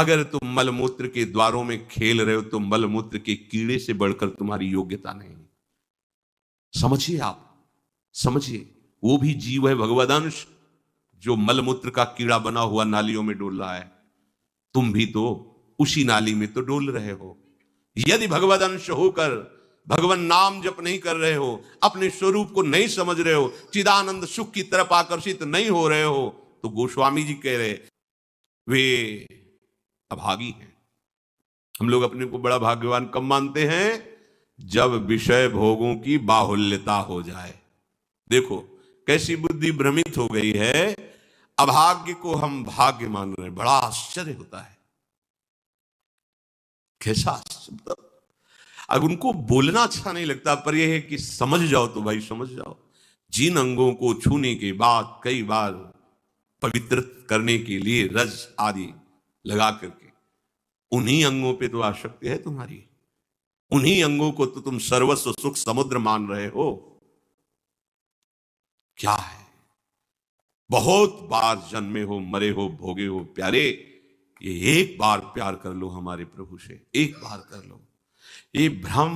अगर तुम मलमूत्र के द्वारों में खेल रहे हो तो मलमूत्र के कीड़े से बढ़कर तुम्हारी योग्यता नहीं। समझिए, आप समझिए, वो भी जीव है, भगवदंश, जो मलमूत्र का कीड़ा बना हुआ नालियों में डोल रहा है। तुम भी तो उसी नाली में तो डोल रहे हो। यदि भगवदंश होकर भगवान नाम जप नहीं कर रहे हो, अपने स्वरूप को नहीं समझ रहे हो, चिदानंद सुख की तरफ आकर्षित नहीं हो रहे हो, तो गोस्वामी जी कह रहे वे अभागी हैं। हम लोग अपने को बड़ा भाग्यवान कब मानते हैं? जब विषय भोगों की बाहुल्यता हो जाए। देखो कैसी बुद्धि भ्रमित हो गई है, अभाग्य को हम भाग्य मान रहे हैं। बड़ा आश्चर्य होता है, कैसा आश्चर्य। अब उनको बोलना अच्छा नहीं लगता, पर यह है कि समझ जाओ तो भाई समझ जाओ। जिन अंगों को छूने के बाद कई बार पवित्र करने के लिए रज आदि लगा करके, उन्हीं अंगों पे तो आसक्ति है तुम्हारी, उन्हीं अंगों को तो तुम सर्वस्व सुख समुद्र मान रहे हो। क्या है? बहुत बार जन्मे हो, मरे हो, भोगे हो प्यारे, ये एक बार प्यार कर लो हमारे प्रभु से, एक बार कर लो। ये भ्रम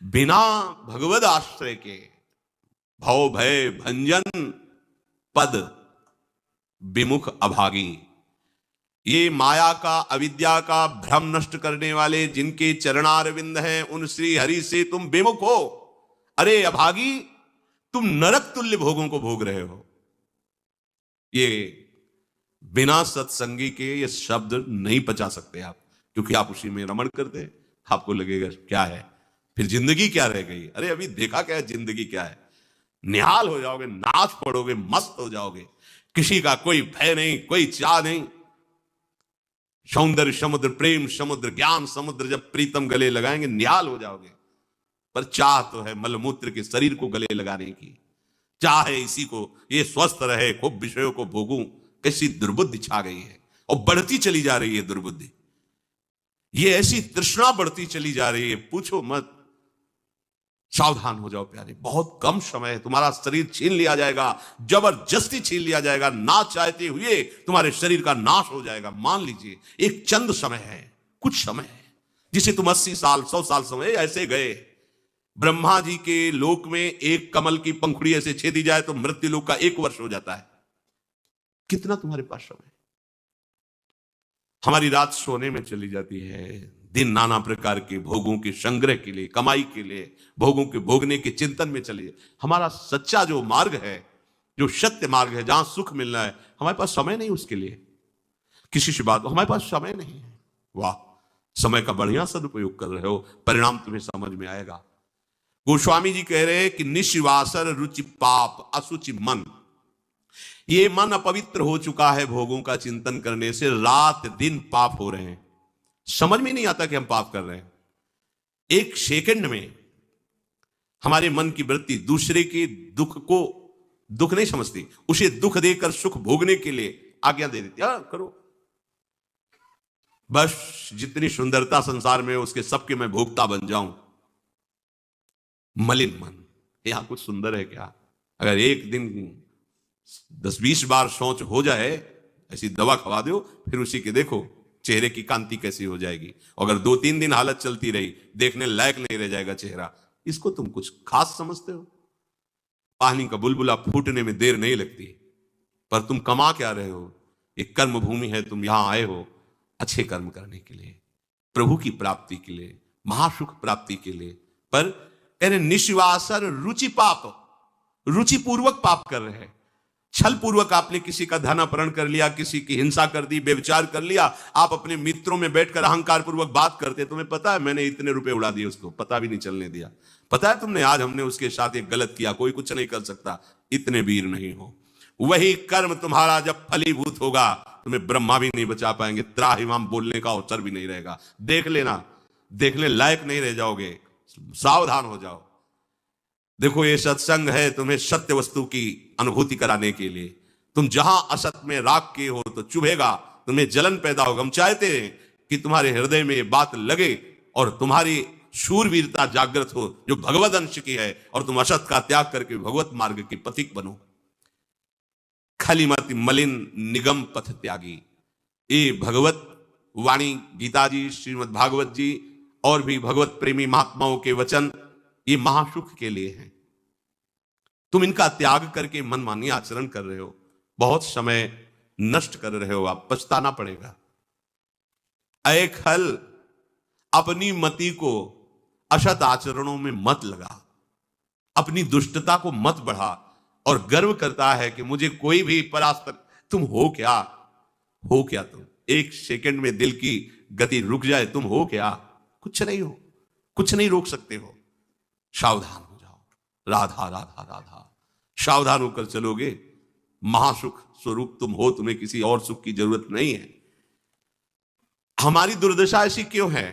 बिना भगवद आश्रय के भव भय भंजन पद विमुख अभागी, ये माया का अविद्या का भ्रम नष्ट करने वाले जिनके चरणारविंद हैं, उन श्री हरि से तुम विमुख हो। अरे अभागी, तुम नरक तुल्य भोगों को भोग रहे हो। ये बिना सत्संगी के ये शब्द नहीं पचा सकते आप, क्योंकि आप उसी में रमण करते हैं। आपको लगेगा क्या है, फिर जिंदगी क्या रह गई? अरे अभी देखा क्या है, जिंदगी क्या है? निहाल हो जाओगे, नाच पड़ोगे, मस्त हो जाओगे, किसी का कोई भय नहीं, कोई चाह नहीं। सौंदर्य समुद्र, प्रेम समुद्र, ज्ञान समुद्र जब प्रीतम गले लगाएंगे निहाल हो जाओगे। पर चाह तो है मलमूत्र के शरीर को गले लगाने की, चाह है इसी को ये स्वस्थ रहे, खूब विषयों को भोगूं। कैसी दुर्बुद्धि छा गई है, और बढ़ती चली जा रही है दुर्बुद्धि। ये ऐसी तृष्णा बढ़ती चली जा रही है, पूछो मत। सावधान हो जाओ प्यारे, बहुत कम समय है, तुम्हारा शरीर छीन लिया जाएगा, जबरदस्ती छीन लिया जाएगा, ना चाहते हुए तुम्हारे शरीर का नाश हो जाएगा। मान लीजिए एक चंद समय है, कुछ समय है, जिसे तुम 80 साल 100 साल समय ऐसे गए। ब्रह्मा जी के लोक में एक कमल की पंखुड़ी ऐसे छेदी जाए तो मृत्यु लोक का 1 वर्ष हो जाता है। कितना तुम्हारे पास समय? हमारी रात सोने में चली जाती है, दिन नाना प्रकार के भोगों के संग्रह के लिए, कमाई के लिए, भोगों के भोगने के चिंतन में चली जाए। हमारा सच्चा जो मार्ग है, जो सत्य मार्ग है, जहां सुख मिलना है, हमारे पास समय नहीं उसके लिए। किसी से बात, हमारे पास समय नहीं है। वाह, समय का बढ़िया सदुपयोग कर रहे हो, परिणाम तुम्हें समझ में आएगा। गोस्वामी जी कह रहे हैं कि निशिवासर रुचि पाप अशुचि मन, ये मन अपवित्र हो चुका है भोगों का चिंतन करने से। रात दिन पाप हो रहे हैं, समझ में नहीं आता कि हम पाप कर रहे हैं। एक सेकंड में हमारे मन की वृत्ति दूसरे के दुख को दुख नहीं समझती, उसे दुख देकर सुख भोगने के लिए आज्ञा दे देती। करो बस, जितनी सुंदरता संसार में उसके सबके मैं भोक्ता बन जाऊं। मलिन मन, यहां कुछ सुंदर है क्या? अगर एक दिन 10-20 बार सोच हो जाए, ऐसी दवा खवा दो, फिर उसी के देखो चेहरे की कांति कैसी हो जाएगी। अगर 2-3 दिन हालत चलती रही, देखने लायक नहीं रह जाएगा चेहरा। इसको तुम कुछ खास समझते हो? पानी का बुलबुला फूटने में देर नहीं लगती, पर तुम कमा क्या रहे हो? एक कर्म भूमि है, तुम यहां आए हो अच्छे कर्म करने के लिए, प्रभु की प्राप्ति के लिए, महासुख प्राप्ति के लिए। पर निशिवासर रुचि पाप, रुचिपूर्वक पाप कर रहे हैं। छल पूर्वक आपने किसी का धन अपहरण कर लिया, किसी की हिंसा कर दी, व्यभिचार कर लिया। आप अपने मित्रों में बैठकर अहंकार पूर्वक बात करते, तुम्हें पता है मैंने इतने रुपए उड़ा दिए, उसको पता भी नहीं चलने दिया। पता है तुमने आज हमने उसके साथ एक गलत किया, कोई कुछ नहीं कर सकता। इतने वीर नहीं हो। वही कर्म तुम्हारा जब फलीभूत होगा, तुम्हें ब्रह्मा भी नहीं बचा पाएंगे, त्राहिमाम बोलने का अवसर भी नहीं रहेगा। देख लेना, देखने लायक नहीं रह जाओगे। सावधान हो जाओ। देखो ये सत्संग है तुम्हें सत्य वस्तु की अनुभूति कराने के लिए। तुम जहां असत में राग के हो तो चुभेगा, तुम्हें जलन पैदा होगा। हम चाहते हैं कि तुम्हारे हृदय में ये बात लगे और तुम्हारी शूरवीरता जागृत हो, जो भगवत अंश की है, और तुम असत का त्याग करके भगवत मार्ग की पथिक बनो। खलिमति मलिन निगम पथ त्यागी, ये भगवत वाणी, गीता जी, श्रीमद् भागवत जी और भी भगवत प्रेमी महात्माओं के वचन, ये महासुख के लिए हैं। तुम इनका त्याग करके मनमानी आचरण कर रहे हो, बहुत समय नष्ट कर रहे हो, आप पछताना पड़ेगा। ऐ खल, अपनी मति को असत आचरणों में मत लगा, अपनी दुष्टता को मत बढ़ा और गर्व करता है कि मुझे कोई भी परास्त। तुम हो क्या? हो क्या तुम? एक सेकंड में दिल की गति रुक जाए, तुम हो क्या? कुछ नहीं हो, कुछ नहीं रोक सकते हो। सावधान हो जाओ, राधा राधा राधा। सावधान होकर चलोगे, महासुख स्वरूप तुम हो, तुम्हें किसी और सुख की जरूरत नहीं है। हमारी दुर्दशा ऐसी क्यों है?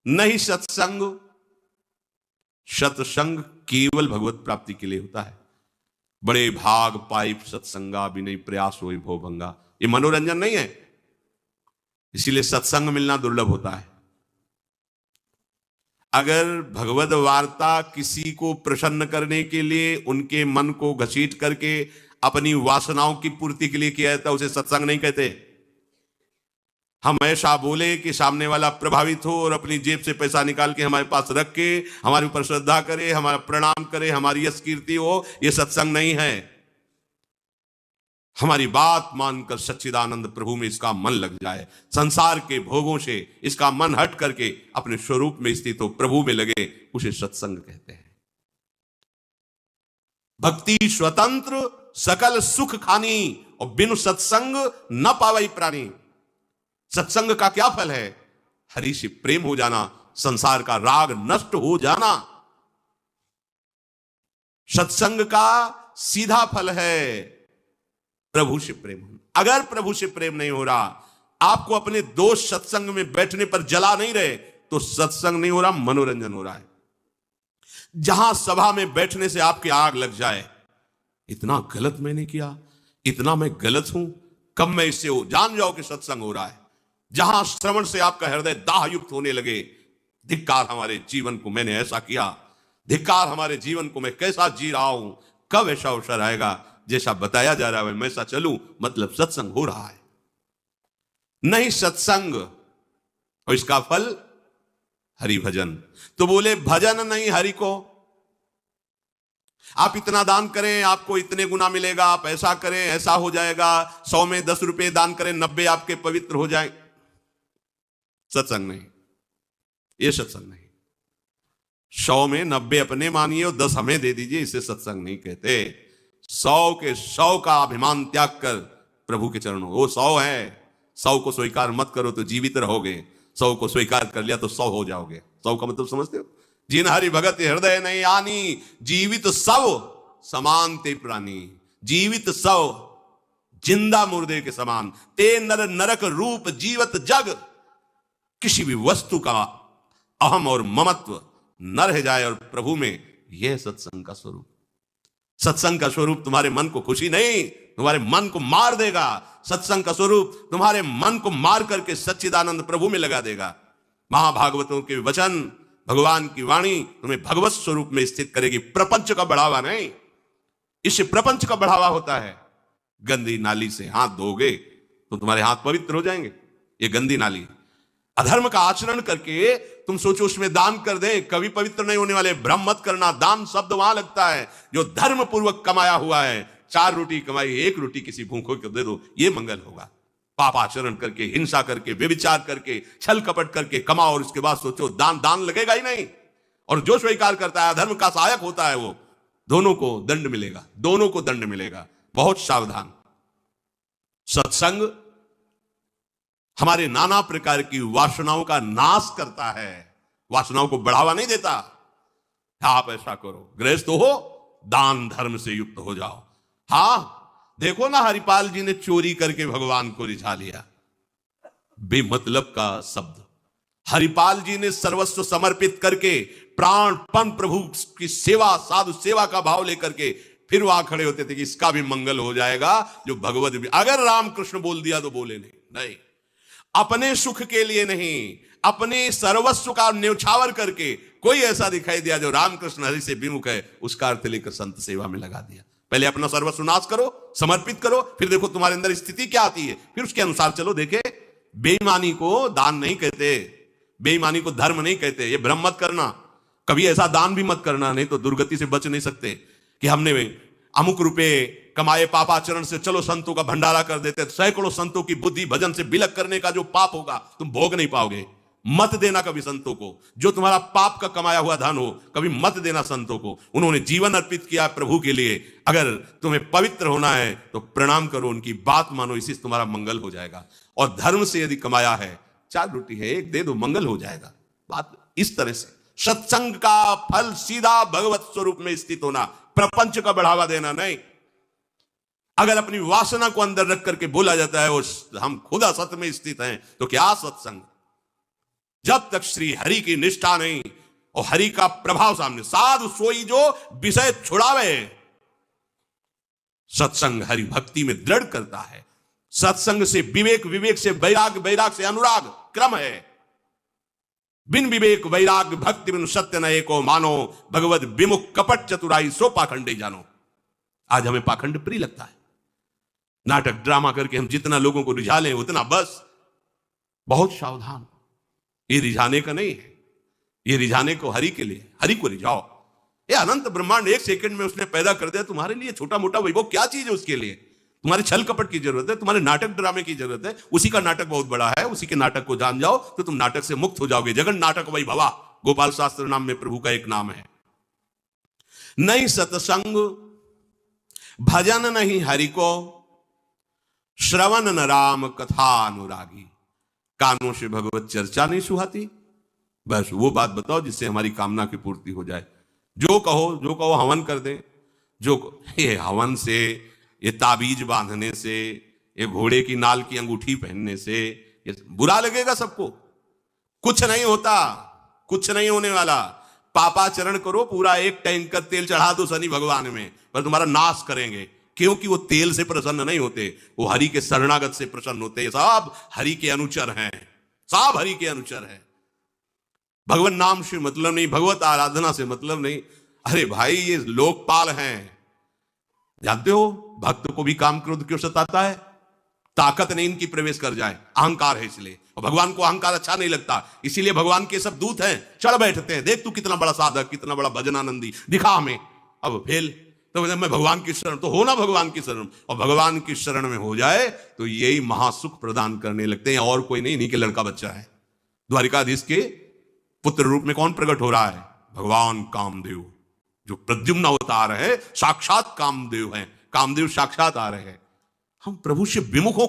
नहीं सत्संग, सत्संग केवल भगवत प्राप्ति के लिए होता है। बड़े भाग पाइप सत्संगा भी नहीं, प्रयास हो भो भंगा, ये मनोरंजन नहीं है। इसीलिए सत्संग मिलना दुर्लभ होता है। अगर भगवत वार्ता किसी को प्रसन्न करने के लिए, उनके मन को घसीट करके अपनी वासनाओं की पूर्ति के लिए किया जाता, उसे सत्संग नहीं कहते। हम ऐसा बोले कि सामने वाला प्रभावित हो और अपनी जेब से पैसा निकाल के हमारे पास रख के हमारे ऊपर श्रद्धा करे, हमारा प्रणाम करे, हमारी यश कीर्ति हो, यह सत्संग नहीं है। हमारी बात मानकर सच्चिदानंद प्रभु में इसका मन लग जाए, संसार के भोगों से इसका मन हट करके अपने स्वरूप में स्थित हो, प्रभु में लगे, उसे सत्संग कहते हैं। भक्ति स्वतंत्र सकल सुख खानी, और बिनु सत्संग न पावई प्राणी। सत्संग का क्या फल है? हरि से प्रेम हो जाना, संसार का राग नष्ट हो जाना। सत्संग का सीधा फल है प्रभु से प्रेम होना। अगर प्रभु से प्रेम नहीं हो रहा, आपको अपने दोस्त सत्संग में बैठने पर जला नहीं रहे, तो सत्संग नहीं हो रहा, मनोरंजन हो रहा है। जहां सभा में बैठने से आपकी आग लग जाए, इतना गलत मैंने किया, इतना मैं गलत हूं, कब मैं इससे हो, जान जाओ कि सत्संग हो रहा है। जहां श्रवण से आपका हृदय दाह युक्त होने लगे, धिक्कार हमारे जीवन को, मैंने ऐसा किया, धिक्कार हमारे जीवन को, मैं कैसा जी रहा हूं, कब ऐसा अवसर आएगा जैसा बताया जा रहा है मैं ऐसा चलूं, मतलब सत्संग हो रहा है। नहीं सत्संग, और इसका फल हरि भजन। तो बोले भजन नहीं हरि को। आप इतना दान करें आपको इतने गुना मिलेगा, आप ऐसा करें ऐसा हो जाएगा, 100 में 10 रुपए दान करें 90 आपके पवित्र हो जाए। सत्संग नहीं, ये सत्संग नहीं। 100 में 90 अपने मानिए और 10 हमें दे दीजिए, इसे सत्संग नहीं कहते। 100 के 100 का अभिमान त्याग कर प्रभु के चरणों, वो 100 है, 100 को स्वीकार मत करो तो जीवित रहोगे, 100 को स्वीकार कर लिया तो 100 हो जाओगे। 100 का मतलब समझते हो? जिन हरि भगत हृदय नहीं आनी, जीवित सब समान ते प्राणी। जीवित सब जिंदा मुर्दे के समान, ते नर नरक रूप जीवत जग। किसी भी वस्तु का अहम और ममत्व न रह जाए और प्रभु में, यह सत्संग का स्वरूप। सत्संग का स्वरूप तुम्हारे मन को खुशी नहीं, तुम्हारे मन को मार देगा। सत्संग का स्वरूप तुम्हारे मन को मार करके सच्चिदानंद प्रभु में लगा देगा। महाभागवतों के वचन, भगवान की वाणी तुम्हें भगवत स्वरूप में स्थित करेगी, प्रपंच का बढ़ावा नहीं। इससे प्रपंच का बढ़ावा होता है। गंदी नाली से हाथ धोगे तो तुम्हारे हाथ पवित्र हो जाएंगे, ये गंदी नाली। अधर्म का आचरण करके तुम सोचो उसमें दान कर दे, कभी पवित्र नहीं होने वाले। भ्रम मत करना, दान शब्द वहां लगता है जो धर्म पूर्वक कमाया हुआ है। 4 रोटी कमाई, 1 रोटी किसी भूखों को दे दो, ये मंगल होगा। पाप आचरण करके, हिंसा करके, व्यभिचार करके, छल कपट करके कमाओ और उसके बाद सोचो दान लगेगा ही नहीं। और जो स्वीकार करता है धर्म का सहायक होता है, वो दोनों को दंड मिलेगा, दोनों को दंड मिलेगा। बहुत सावधान। सत्संग हमारे नाना प्रकार की वासनाओं का नाश करता है, वासनाओं को बढ़ावा नहीं देता। आप ऐसा करो, गृहस्थ हो, दान धर्म से युक्त हो जाओ। हाँ देखो ना, हरिपाल जी ने चोरी करके भगवान को रिझा लिया, बेमतलब का शब्द। हरिपाल जी ने सर्वस्व समर्पित करके प्राणपण प्रभु की सेवा, साधु सेवा का भाव लेकर के फिर वहां खड़े होते थे कि इसका भी मंगल हो जाएगा। जो भगवत भी, अगर रामकृष्ण बोल दिया तो बोले नहीं, अपने सुख के लिए नहीं, अपने सर्वस्व का न्यौछावर करके कोई ऐसा दिखाई दिया जो रामकृष्ण हरि से विमुख है, उसका अर्थ लेकर संत सेवा में लगा दिया। पहले अपना सर्वस्व नाश करो, समर्पित करो, फिर देखो तुम्हारे अंदर स्थिति क्या आती है, फिर उसके अनुसार चलो। देखे, बेईमानी को दान नहीं कहते, बेईमानी को धर्म नहीं कहते। ये भ्रम मत करना, कभी ऐसा दान भी मत करना, नहीं तो दुर्गति से बच नहीं सकते कि हमने अमुक रुपए कमाए पापाचरण से, चलो संतों का भंडारा कर देते। सैकड़ों संतों की बुद्धि भजन से बिलक करने का जो पाप होगा तुम भोग नहीं पाओगे। मत देना कभी संतों को, जो तुम्हारा पाप का कमाया हुआ धन हो, कभी मत देना संतों को। उन्होंने जीवन अर्पित किया प्रभु के लिए। अगर तुम्हें पवित्र होना है तो प्रणाम करो, उनकी बात मानो, इसी से तुम्हारा मंगल हो जाएगा। और धर्म से यदि कमाया है, 4 रोटी है, 1 दे दो, मंगल हो जाएगा। बात इस तरह से। सत्संग का फल सीधा भगवत स्वरूप में स्थित होना, प्रपंच का बढ़ावा देना नहीं। अगर अपनी वासना को अंदर रख करके बोला जाता है और हम खुदा सत्य में स्थित हैं, तो क्या सत्संग? जब तक श्री हरि की निष्ठा नहीं और हरि का प्रभाव सामने, साधु सोई जो विषय छुड़ावे। सत्संग हरि भक्ति में दृढ़ करता है। सत्संग से विवेक, विवेक से वैराग, वैराग से अनुराग, क्रम है। बिन विवेक वैराग भक्ति बिन सत्य न एको मानो, भगवत विमुख कपट चतुराई सो पाखंडे जानो। आज हमें पाखंड प्रिय लगता है। नाटक ड्रामा करके हम जितना लोगों को रिझा लें उतना बस। बहुत सावधान, ये रिझाने का नहीं है, ये रिझाने को हरि के लिए, हरि को रिझाओ। ये अनंत ब्रह्मांड 1 सेकंड में उसने पैदा कर दिया। तुम्हारे लिए छोटा मोटा वैभव क्या चीज है? उसके लिए तुम्हारे छल कपट की जरूरत है, तुम्हारे नाटक ड्रामे की जरूरत है। उसी का नाटक बहुत बड़ा है, उसी के नाटक को जान जाओ तो तुम नाटक से मुक्त हो जाओगे। जगन नाटक वैभवा, गोपाल शास्त्र नाम में प्रभु का एक नाम है। नहीं सत्संग भजन नहीं हरि को, श्रवण न राम कथा अनुरागी। कानों से भगवत चर्चा नहीं सुहाती। बस वो बात बताओ जिससे हमारी कामना की पूर्ति हो जाए। जो कहो हवन कर दे। ये हवन से, ये ताबीज बांधने से, ये घोड़े की नाल की अंगूठी पहनने से ये बुरा लगेगा सबको। कुछ नहीं होता, कुछ नहीं होने वाला। पापाचरण करो, पूरा 1 टैंकर तेल चढ़ा दो शनि भगवान में, पर तुम्हारा नाश करेंगे। क्योंकि वो तेल से प्रसन्न नहीं होते, वो हरि के शरणागत से प्रसन्न होते हैं। सब हरि के अनुचर हैं, सब हरि के अनुचर हैं। भगवान नाम से मतलब नहीं, भगवत आराधना से मतलब नहीं। अरे भाई, ये लोकपाल हैं। जानते हो भक्त को भी काम क्रोध क्यों सताता है? ताकत नहीं इनकी प्रवेश कर जाए, अहंकार है इसलिए। और भगवान को अहंकार अच्छा नहीं लगता, इसीलिए भगवान के सब दूत हैं, चढ़ बैठते हैं। देख तू कितना बड़ा साधक, कितना बड़ा भजनानंदी, दिखा हमें। अब फेल तो मैं भगवान की शरण, तो हो ना भगवान की शरण। और भगवान की शरण में हो जाए तो यही महासुख प्रदान करने लगते हैं, और कोई नहीं। इन्हीं के लड़का बच्चा है। द्वारिकाधीश के पुत्र रूप में कौन प्रकट हो रहा है? भगवान कामदेव, जो प्रद्युम्न अवतार है, साक्षात कामदेव हैं। कामदेव साक्षात आ रहे हैं। हम प्रभु से विमुख हो